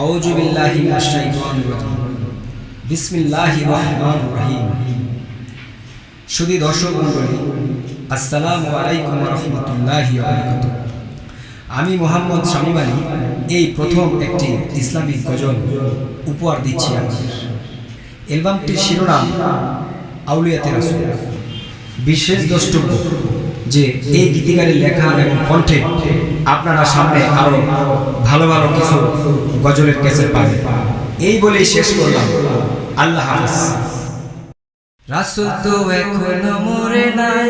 আউযু বিল্লাহি মিনাশ শাইতানির রাজিম। বিসমিল্লাহির রহমানির রহিম। সুধী দর্শক মণ্ডলী, আসসালামু আলাইকুম ওয়া রাহমাতুল্লাহি ওয়া বারাকাতুহু। আমি মোহাম্মদ শামীম আলী এই প্রথম একটি ইসলামিক গজল উপহার দিচ্ছি আপনাদের। অ্যালবামটির শিরোনাম আউলিয়াতে রাসূল। বিশেষ দ্রষ্টব্য যে এই গীতিকারের লেখা এবং কণ্ঠে আপনারা সামনে আরো ভালো ভালো কিছু গজলের ক্যাসেট পাবেন। এই বলেই শেষ করলাম। আল্লাহ হাফেজ। রাসূল তো এখনো মরে নাই,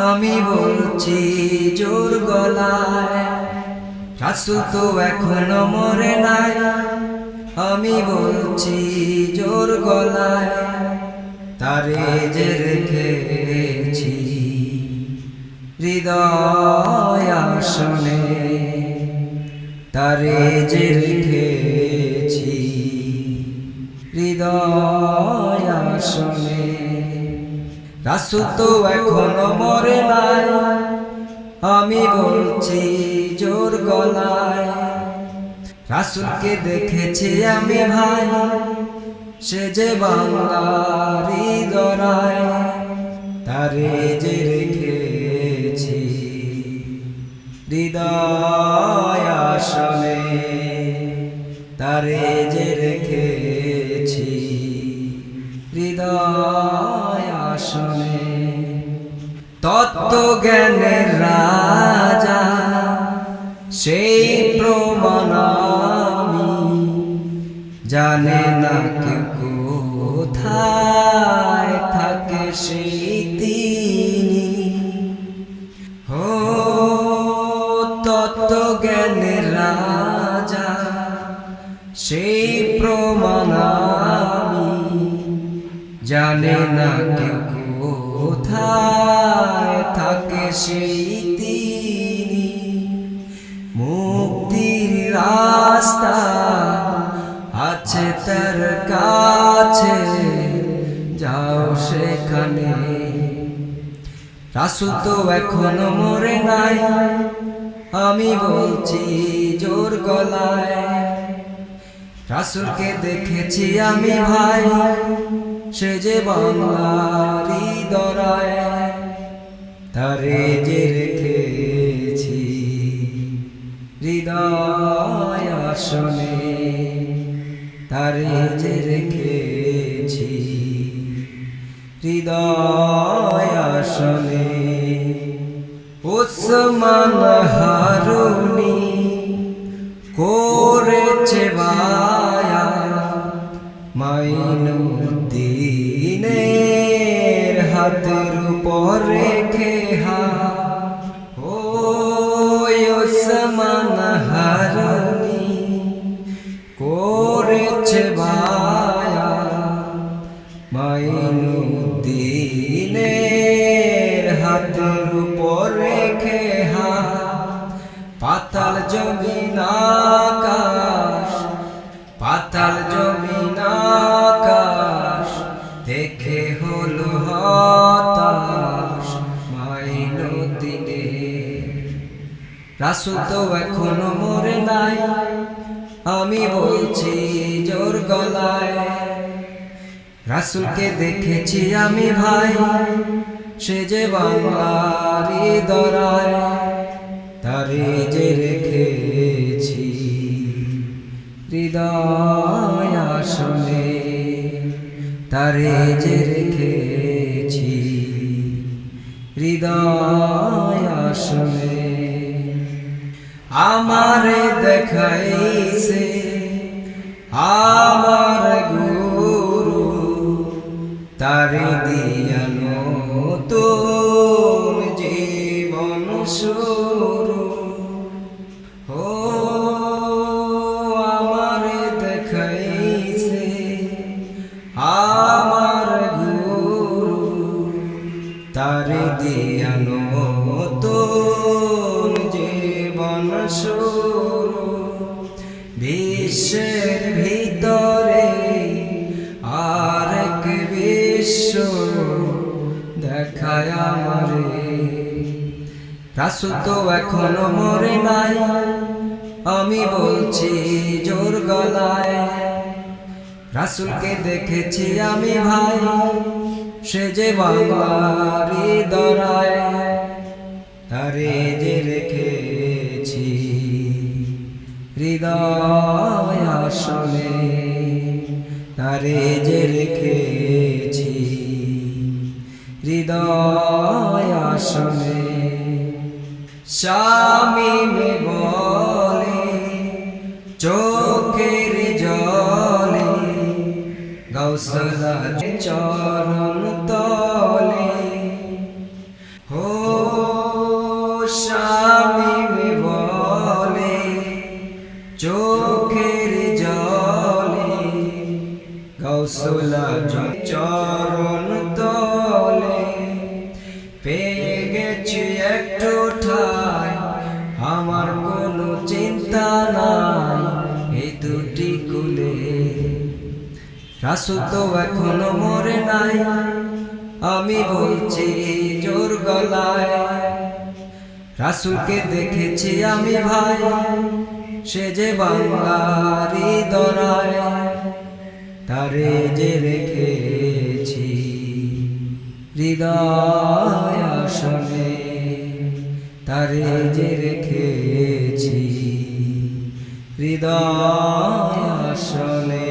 আমি বলছি জোর গলায়। রাসূল তো এখনো মরে নাই, আমি বলছি জোর গলায়। তারে যে রেখেছি হৃদয় আসনে, তারে যে রেখেছি হৃদয় আসনে। রাসূল তো এখনো মরে নাই, আমি বলছি জোর গলায়। রাসূলকে দেখেছি আমি ভাই, সে যে বাংলার হৃদয়। তারে যে রেখেছি হৃদয় আসনে, তারে যে রেখেছি হৃদয় আসনে। তত্ত্ব জ্ঞানের রাজা সেই প্রমাণ আমি, জানে না কেউ কোথায় থাকে সেই তিনি। ও তত্ত্ব জ্ঞানের রাজা সেই প্রমাণ আমি, জানে না কেউ কোথায় থাকে সেই তিনি। মুক্তির রাস্তা আছে তার কাছে, যাও সেখানে। রাসূল তো এখনো মরে নাই, আমি বলছি জোর গলায়। রাসূলকে দেখেছি আমি ভাই, সে যে বাংলার হৃদয়। তারে যে রেখেছি হৃদয় আসনে, তারে যে রেখেছি হৃদয় আসনে। ওসমান হারুনি করেছে বায়া, মাইনুদ্দিনের হাতের উপর রেখে ও ওসমান হারুনি করেছে বায়া, মাইনুদ্দিনের হাতের উপর রেখে পাতাল জমিন আকাশ, পাতাল জমিন আকাশ দেখে হলো হতাশ মাইনুদ্দিনের। রাসূল তো এখনো মরে নাই, আমি বলছি জোর গলায়। রাসূলকে দেখেছি আমি ভাই, সে যে বাংলার হৃদয়। তারে যে রেখেছি হৃদয় আসনে, তারে যে রেখেছি হৃদয় আসনে। আমারে দেখাইছে আমার গুরু, তারে দিয়া নতুন জীবন শুরু। ও আমারে দেখাইছে আমার গুরু, তারে দিয়া নতুন জীবন শুরু। বিশ্বের ভিতরে আরেক বিশ্ব দেখায় আমারে। রাসূল তো এখনো মরে নাই, আমি বলছি জোর গলায়, রাসূলকে দেখেছি আমি ভাই, সে যে বাংলার হৃদয়, তারে যে রেখেছি হৃদয় আসনে, তারে যে রেখেছি হৃদয় আসনে। শামীম বলে চোখের জলে, গাউসুল চরণ তলে, হো শামীম বলে চোখের জলে, গাউসুল চরণ তলে, পেয়ে গেছি একটু ঠাই, আমার কোনো চিন্তা নাই এই দুটি কুলে। রাসূল তো এখনো মরে নাই, আমি বলছি জোর গলায়, রাসূলকে দেখেছি আমি ভাই, সে যে বাংলার হৃদয়, তারে যে রেখেছি হৃদয় আসনে, তারে যে রেখেছি হৃদয় আসনে।